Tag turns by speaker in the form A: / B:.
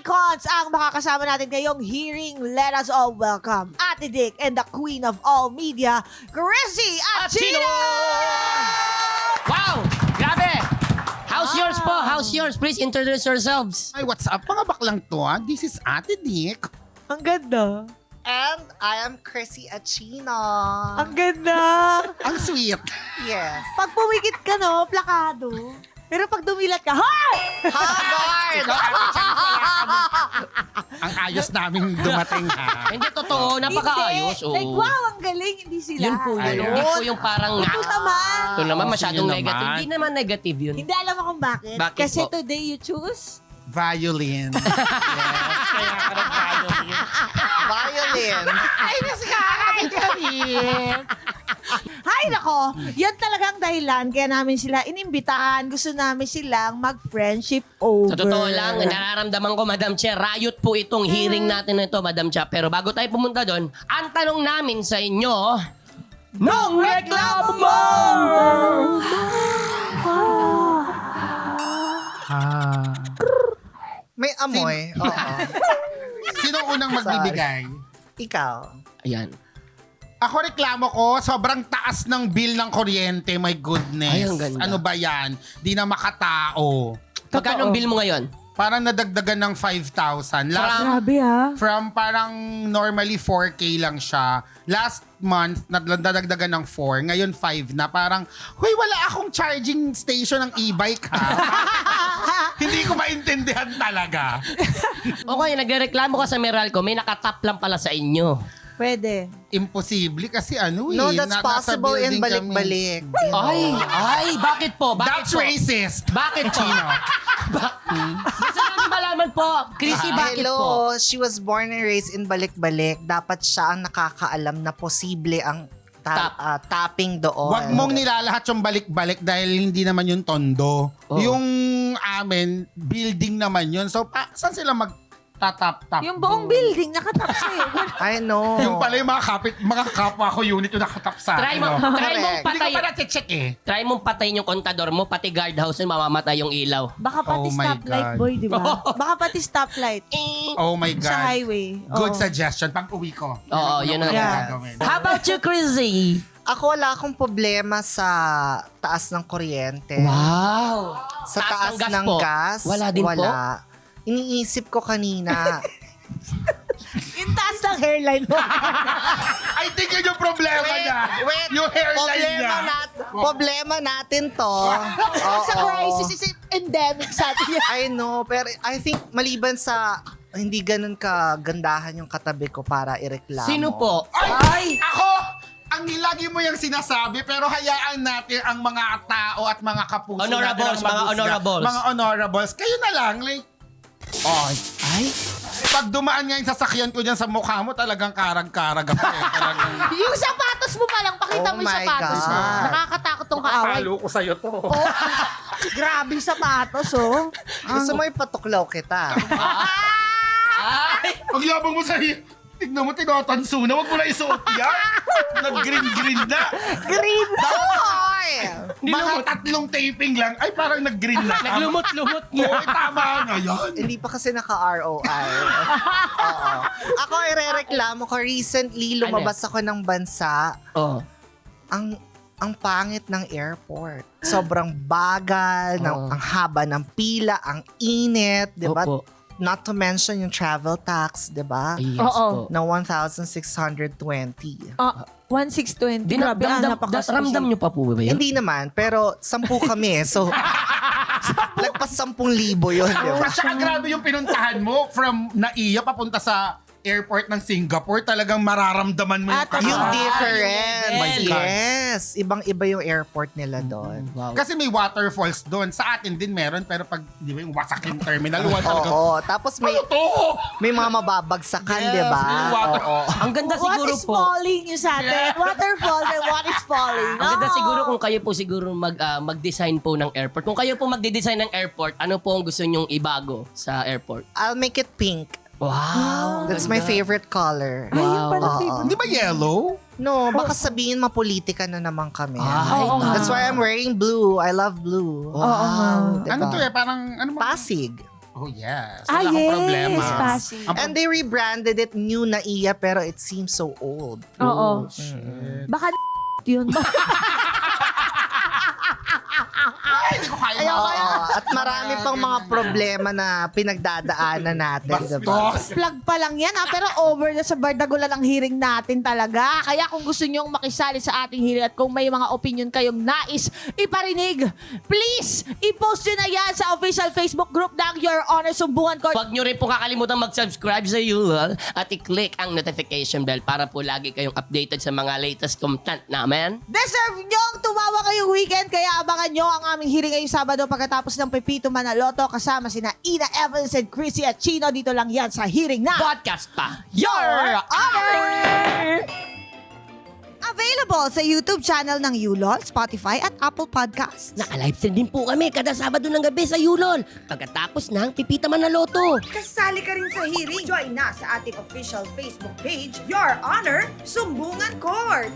A: Icons ang makakasama natin ngayong hearing. Let us all welcome Ate Dick and the queen of all media, Chrissy Achino!
B: Wow! Grabe! How's yours po? How's yours? Please introduce yourselves.
C: Ay, what's up? Mga baklang to, ha? This is Ate Dick.
A: Ang ganda.
D: And I am Chrissy Achino.
A: Ang ganda.
C: Ang sweet.
D: Yes.
A: Pag pumikit ka, no, plakado. Pero pag dumilat ka, hoy!
D: Haggard!
C: Ang ayos namin dumating, ha?
B: Hindi totoo, napakaayos.
A: Hindi. Like, wow, ang galing. Hindi sila.
B: Yun po yun.
C: Ayun.
B: Hindi po yung parang
A: Ito naman.
B: ito naman masyadong
C: Sige
B: negative.
C: naman.
B: Hindi naman negative yun.
A: Hindi alam mo kung bakit.
B: Bakit
A: Kasi
B: po?
A: today you choose
C: Violin. Yes, kaya ka ng violin.
D: Violin.
C: Ay, nasikakapit ka rin.
A: Hay nako, yan talagang dahilan kaya namin sila inimbitahan. Gusto namin silang mag-friendship over.
B: Sa totoo lang, nararamdaman ko, Madam Che, riot po itong hearing natin na ito, Madam Che. Pero bago tayo pumunta doon, ang tanong namin sa inyo, Nung reklamo mo!
D: May amoy. Oo.
C: Sino unang magbibigay?
D: Ikaw.
B: Ayan.
C: Ako reklamo ko, sobrang taas ng bill ng kuryente. My goodness.
B: Ay, ang ganda.
C: Ano ba yan? Di na makatao.
B: Magkano ang bill mo ngayon?
C: Parang nadagdagan ng 5,000.
A: Grabe ha.
C: From parang normally 4K lang siya. Last month, nadagdagan ng 4. Ngayon 5 na. Parang, huy, wala akong charging station ng e-bike ha. Hindi ko maintindihan talaga.
B: Okay, nagreklamo ka sa Meralco, may nakatap lang pala sa inyo.
A: Pwede.
C: Imposible kasi ano eh.
D: No, that's
C: nasa
D: possible in
C: building kami.
D: balik-balik.
B: Ay, bakit po? Bakit
C: That's
B: po?
C: racist.
B: Bakit po?
C: Chino.
B: Gusto namin malaman po, Chrissy, bakit po?
D: Hello, she was born and raised in balik-balik. Dapat siya ang nakakaalam na posible ang tapping doon.
C: Huwag mong nilalahat yung balik-balik dahil hindi naman yung tondo.
B: Oo.
C: Yung amin, building naman yun. So, saan sila magtatap-tap?
A: Yung buong building nakatap sa'yo.
D: I know.
C: Yung pala yung mga kapwa ko unit yung nakatap sa
B: Try
C: akin.
B: mo,
C: no?
B: try mong
D: Correct.
C: Hindi ko
B: patay.
C: pa na-check eh.
B: Try mong patayin yung kontador mo, pati guardhouse na mamamatay yung ilaw.
A: Baka pati
C: Oh my
A: stoplight,
C: God.
A: boy, di ba? Baka pati stoplight
C: Oh my God.
A: sa highway.
C: Good
A: Oo.
C: suggestion. Pag uwi ko.
B: Oo, yun ang
A: Yeah.
C: gagawin.
B: How about you, Chrissy?
D: Ako wala akong problema sa taas ng kuryente.
B: Wow.
D: Sa taas ng
B: po?
D: gas,
B: Wala din po?
D: Iniisip ko kanina,
A: Yung taas ng hairline mo.
C: I think yun yung problema niya. Yung hairline niya.
D: problema natin to.
A: Sa
D: Oo.
A: crisis is endemic sa atin.
D: I know, pero I think maliban sa hindi ganun kagandahan yung katabi ko para ireklamo.
B: Sino po?
C: Ay! Ako! Ang lagi mo yung sinasabi, pero hayaan natin ang mga tao at mga kapuso
B: Honorables,
C: natin ang
B: mga
C: maghusga.
B: honorables.
C: Mga honorables. Kayo na lang, like,
B: Ay?
C: pag dumaan nga yung sasakyan ko dyan sa mukha mo, talagang karag-karag ako eh. Talagang,
A: Yung sapatos mo pa lang, pakita
D: Oh
A: mo yung
D: my
A: sapatos mo.
D: God.
A: Nakakatakot tong kaaway.
C: palo ko sa'yo to.
A: Oh, grabe yung sapatos, oh.
D: Gusto mo ipatuklaw kita?
B: Ay!
C: Pag yabang mo sa'yo, tignan mo, tinatanso na. Huwag mo na isuot yan. Nag-green-green na.
A: Green.
D: Hoy!
C: Mga 3 taping lang, ay parang nag-green na.
B: Naglumot-lumot
C: Oo, tama na yan.
D: Hindi pa kasi naka-ROI. Oo. Ako irereklamo ko. Recently, lumabas ako ng bansa.
B: Oh.
D: Ang pangit ng airport. Sobrang bagal,
B: Oo.
D: ang haba ng pila, ang init, di ba?
B: Opo.
D: Not to mention yung travel tax, di ba?
B: Yes
A: Oo.
B: po.
D: Na 1,620.
A: 1620.
B: Di na,
A: Grabe,
B: ramdam nyo pa po ba yun?
D: Hindi naman, pero 10 kami. So, lagpas 10,000 yun, di ba?
C: Tsaka grabe yung pinuntahan mo from Naiya papunta sa airport ng Singapore. Talagang mararamdaman mo yung
A: Tama.
D: Yung
A: Ah,
D: difference.
C: my God.
D: Yes. Ibang-iba yung airport nila doon.
B: Wow.
C: Kasi may waterfalls doon. Sa atin din meron, pero pag di ba yung wasak yung terminal, talaga.
D: Oo. Tapos may
C: Ano to?
D: may mga mababagsakan,
C: Yes,
D: di ba?
C: yung water.
D: Oo.
B: Ang ganda
A: What
B: siguro
A: is
B: po.
A: falling yung sa atin? Waterfall and what is falling?
B: Ang ganda
A: Oo.
B: siguro kung kayo po siguro mag-design po ng airport. Kung kayo po magde-design ng airport, ano po ang gusto nyong ibago sa airport?
D: I'll make it pink.
B: Wow!
D: That's my favorite color.
A: Ay, yun pala
D: Oo.
A: favorite.
C: Hindi ba yellow?
D: No, baka sabihin mapolitika na naman kami.
B: Ay,
A: Oo nga.
D: That's why I'm wearing blue. I love blue.
B: Wow.
D: Diba?
C: Ano to eh? Parang, ano ba?
D: Pasig.
C: Oh yes.
A: Ah,
C: Wala akong
A: yes,
C: problema.
A: Pasig.
D: And they rebranded it New Naiya pero it seems so old.
A: Oo. Baka yun.
C: Hindi ko kaya.
D: Oo, at marami pang mga problema na pinagdadaanan natin. Diba?
C: Bastos.
A: Plug pa lang yan pero over na sa bardagulan ang hearing natin talaga. Kaya kung gusto nyong makisali sa ating hearing at kung may mga opinion kayong nais iparinig, please, i-post nyo na yan sa official Facebook group ng Your Honor Sumbungan Court.
B: Huwag nyo rin po kakalimutan mag-subscribe sa Yulol at i-click ang notification bell para po lagi kayong updated sa mga latest content namin.
A: Deserve nyong tumawa kayong weekend kaya abangan nyo ang aming hearing ngayong Sabado pagkatapos ng Pepito Manaloto kasama sina Ina Evans and Chrissy at Chino. Dito lang yan sa hearing na
B: Podcast pa.
A: Your Honor! Available sa YouTube channel ng Yulol, Spotify at Apple Podcasts.
B: Naka-live stream din po kami kada Sabado ng gabi sa Yulol pagkatapos ng Pipita Manaloto.
A: Kasali ka rin sa hearing. Join na sa ating official Facebook page, Your Honor Sumbungan Court.